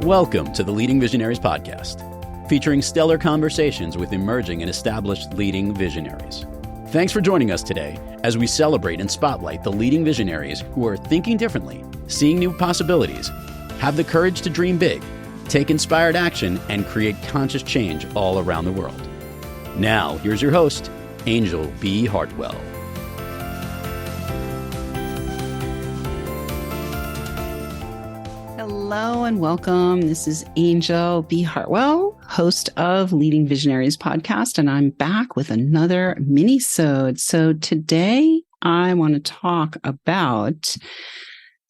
Welcome to the Leading Visionaries podcast, featuring stellar conversations with emerging and established leading visionaries. Thanks for joining us today as we celebrate and spotlight the leading visionaries who are thinking differently, seeing new possibilities, have the courage to dream big, take inspired action, and create conscious change all around the world. Now, here's your host, Anjel B. Hartwell. Hello and welcome. This is Anjel B. Hartwell, host of Leading Visionaries podcast, and I'm back with another Minisode. So today I want to talk about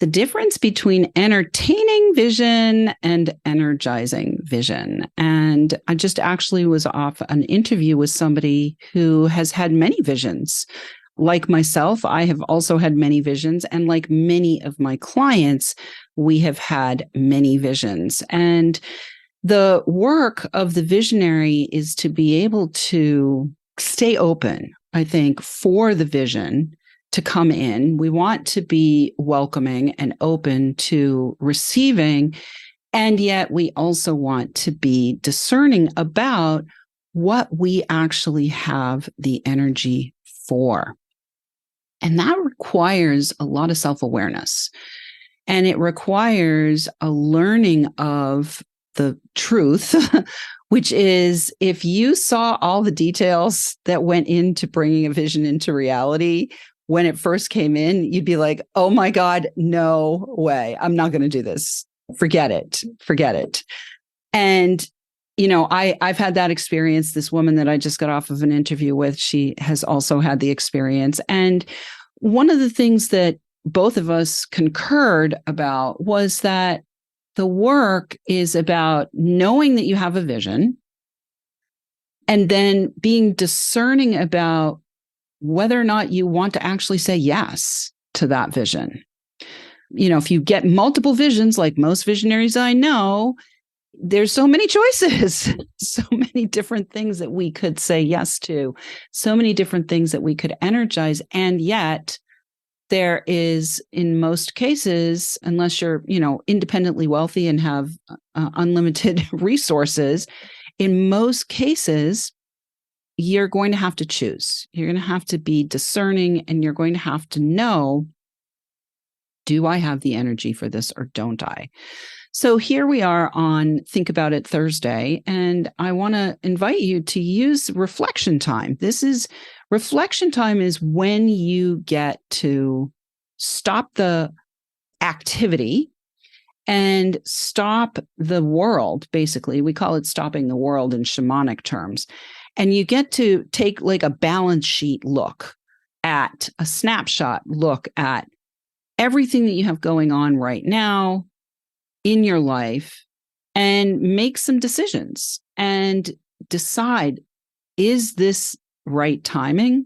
the difference between entertaining vision and energizing vision. And I just actually was off an interview with somebody who has had many visions. Like myself, I have also had many visions, and like many of my clients, we have had many visions. And the work of the visionary is to be able to stay open, I think, for the vision to come in. We want to be welcoming and open to receiving, and yet we also want to be discerning about what we actually have the energy for. And that requires a lot of self-awareness. And it requires a learning of the truth, which is if you saw all the details that went into bringing a vision into reality, when it first came in, you'd be like, oh my God, no way. I'm not going to do this. Forget it. And you know, I've had that experience. This woman that I just got off of an interview with, she has also had the experience. And one of the things that both of us concurred about was that the work is about knowing that you have a vision and then being discerning about whether or not you want to actually say yes to that vision. You know, if you get multiple visions, like most visionaries I know, there's so many choices, so many different things that we could say yes to, so many different things that we could energize. And yet there is, in most cases, unless you're, independently wealthy and have unlimited resources, in most cases, you're going to have to choose. You're going to have to be discerning, and you're going to have to know, do I have the energy for this or don't I? So here we are on Think About It Thursday, and I want to invite you to use reflection time. Reflection time is when you get to stop the activity and stop the world, basically. We call it stopping the world in shamanic terms. And you get to take like a balance sheet look at a snapshot, look at everything that you have going on right now in your life, and make some decisions and decide, is this right timing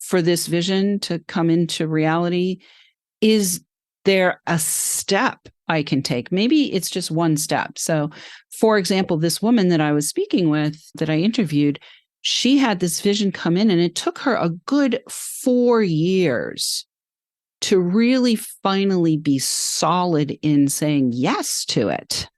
for this vision to come into reality? Is there a step I can take? Maybe it's just one step. So, for example, this woman that I was speaking with, that I interviewed, she had this vision come in, and it took her a good 4 years to really finally be solid in saying yes to it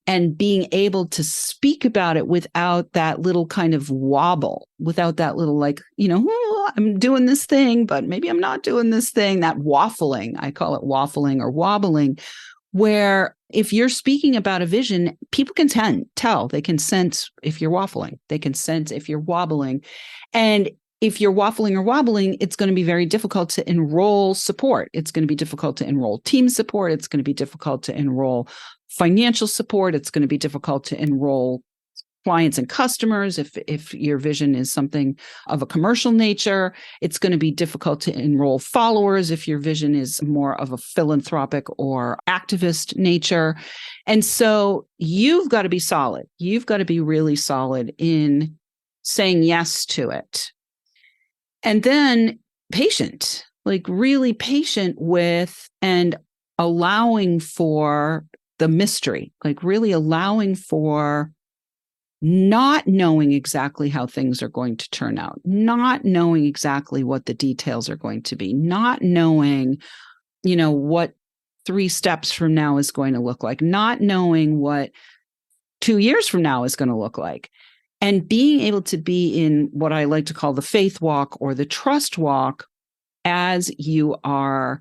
and being able to speak about it without that little kind of wobble, without that little I'm doing this thing, but maybe I'm not doing this thing, that waffling. I call it waffling or wobbling, where if you're speaking about a vision, people can tell, they can sense if you're waffling, they can sense if you're wobbling. And if you're waffling or wobbling, it's going to be very difficult to enroll support. It's going to be difficult to enroll team support. It's going to be difficult to enroll financial support. It's going to be difficult to enroll clients and customers. If your vision is something of a commercial nature, it's going to be difficult to enroll followers if your vision is more of a philanthropic or activist nature. And so you've got to be solid. You've got to be really solid in saying yes to it. And then patient, like really patient with and allowing for the mystery, like really allowing for not knowing exactly how things are going to turn out, not knowing exactly what the details are going to be, not knowing, what 3 steps from now is going to look like, not knowing what 2 years from now is going to look like. And being able to be in what I like to call the faith walk or the trust walk as you are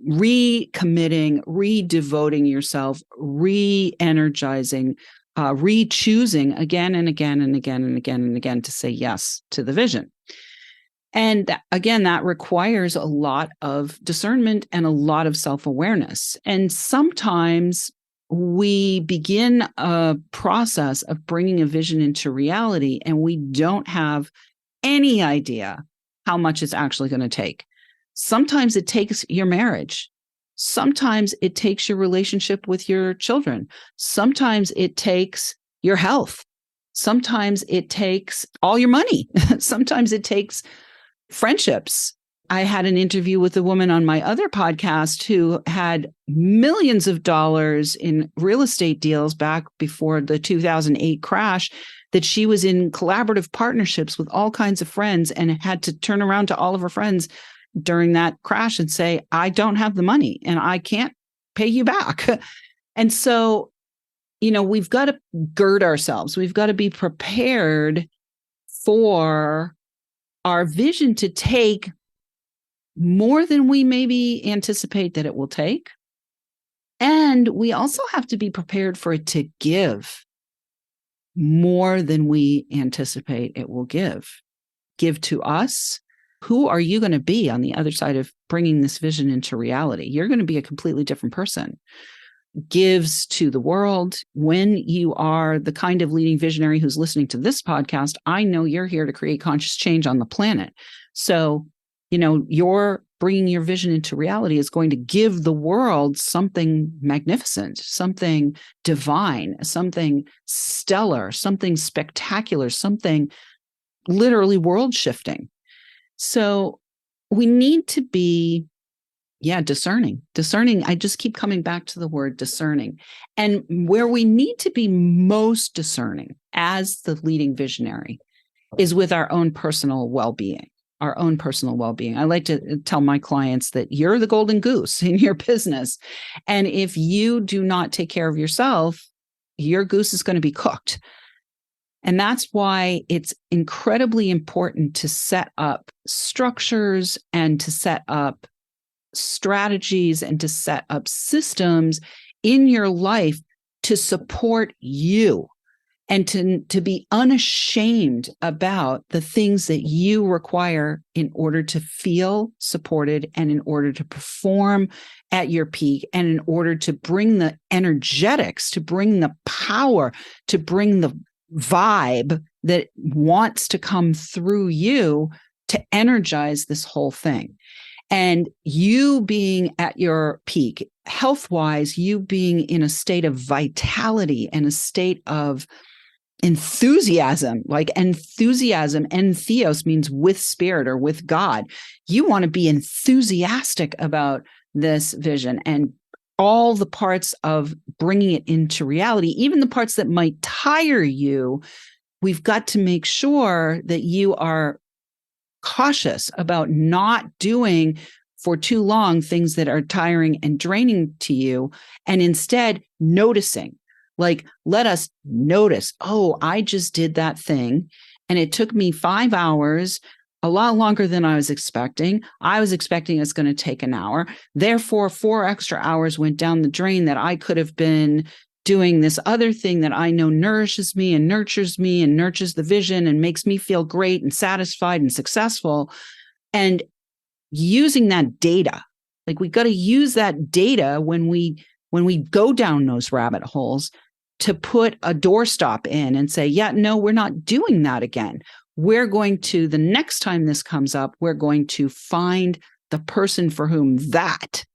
recommitting, re-devoting yourself, re-energizing, re-choosing again and again and again and again and again to say yes to the vision. And again, that requires a lot of discernment and a lot of self-awareness. And sometimes we begin a process of bringing a vision into reality, and we don't have any idea how much it's actually going to take. Sometimes it takes your marriage. Sometimes it takes your relationship with your children. Sometimes it takes your health. Sometimes it takes all your money. Sometimes it takes friendships. I had an interview with a woman on my other podcast who had millions of dollars in real estate deals back before the 2008 crash, that she was in collaborative partnerships with all kinds of friends and had to turn around to all of her friends during that crash and say, I don't have the money and I can't pay you back. And so, we've got to gird ourselves. We've got to be prepared for our vision to take more than we maybe anticipate that it will take. And we also have to be prepared for it to give more than we anticipate it will give to us. Who are you going to be on the other side of bringing this vision into reality? You're going to be a completely different person. Gives to the world. When you are the kind of leading visionary who's listening to this podcast, I know you're here to create conscious change on the planet. So, your bringing your vision into reality is going to give the world something magnificent, something divine, something stellar, something spectacular, something literally world shifting. So we need to be discerning. I just keep coming back to the word discerning. And where we need to be most discerning as the leading visionary is with our own personal well-being. I like to tell my clients that you're the golden goose in your business. And if you do not take care of yourself, your goose is going to be cooked. And that's why it's incredibly important to set up structures and to set up strategies and to set up systems in your life to support you and to be unashamed about the things that you require in order to feel supported and in order to perform at your peak and in order to bring the energetics, to bring the power, to bring the vibe that wants to come through you to energize this whole thing. And you being at your peak, health-wise, you being in a state of vitality and a state of enthusiasm, entheos means with spirit or with God. You want to be enthusiastic about this vision and all the parts of bringing it into reality, even the parts that might tire you. We've got to make sure that you are cautious about not doing for too long things that are tiring and draining to you, and instead noticing. Let us notice, I just did that thing and it took me 5 hours, a lot longer than I was expecting. I was expecting it's going to take an hour. Therefore, 4 extra hours went down the drain that I could have been doing this other thing that I know nourishes me and nurtures the vision and makes me feel great and satisfied and successful. And using that data, we got to use that data when we go down those rabbit holes to put a doorstop in and say, no, we're not doing that again. We're going to, the next time this comes up, we're going to find the person for whom that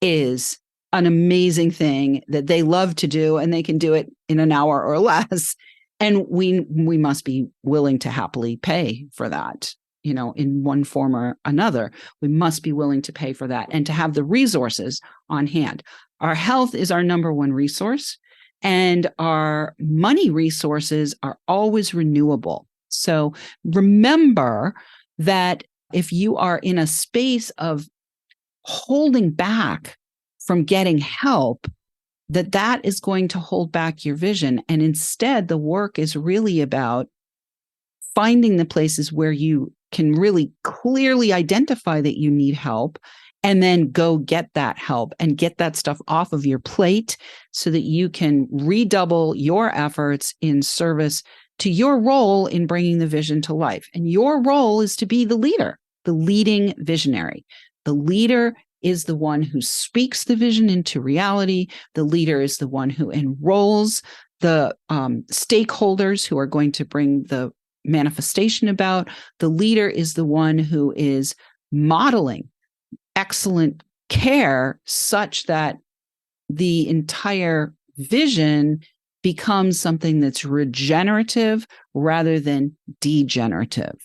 is an amazing thing that they love to do, and they can do it in an hour or less. And we must be willing to happily pay for that, in one form or another. We must be willing to pay for that and to have the resources on hand. Our health is our number one resource, and our money resources are always renewable. So remember that if you are in a space of holding back from getting help, that is going to hold back your vision. And instead, the work is really about finding the places where you can really clearly identify that you need help, and then go get that help and get that stuff off of your plate so that you can redouble your efforts in service to your role in bringing the vision to life. And your role is to be the leader, the leading visionary. The leader is the one who speaks the vision into reality. The leader is the one who enrolls the stakeholders who are going to bring the manifestation about. The leader is the one who is modeling excellent care such that the entire vision becomes something that's regenerative rather than degenerative.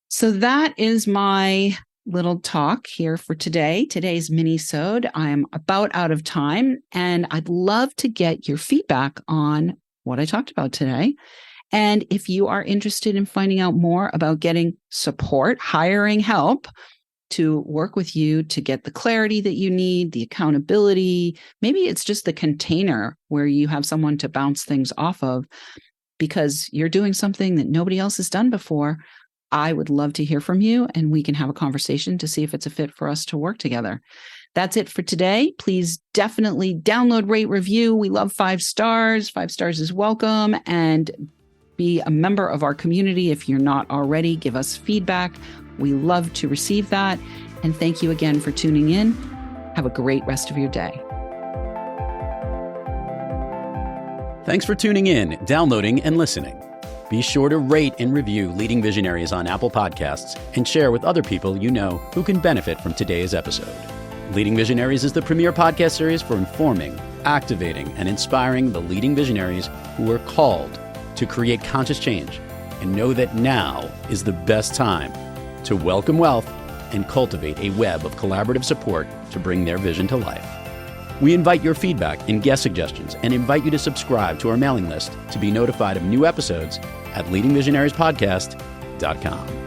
So that is my little talk here for today. Today's Minisode. I'm about out of time, and I'd love to get your feedback on what I talked about today. And if you are interested in finding out more about getting support, hiring help to work with you to get the clarity that you need, the accountability, maybe it's just the container where you have someone to bounce things off of because you're doing something that nobody else has done before, I would love to hear from you, and we can have a conversation to see if it's a fit for us to work together. That's it for today. Please definitely download, rate, review. We love 5 stars. 5 stars is welcome. And be a member of our community if you're not already. Give us feedback. We love to receive that. And thank you again for tuning in. Have a great rest of your day. Thanks for tuning in, downloading, and listening. Be sure to rate and review Leading Visionaries on Apple Podcasts and share with other people you know who can benefit from today's episode. Leading Visionaries is the premier podcast series for informing, activating, and inspiring the leading visionaries who are called to create conscious change and know that now is the best time to welcome wealth and cultivate a web of collaborative support to bring their vision to life. We invite your feedback and guest suggestions and invite you to subscribe to our mailing list to be notified of new episodes at leadingvisionariespodcast.com.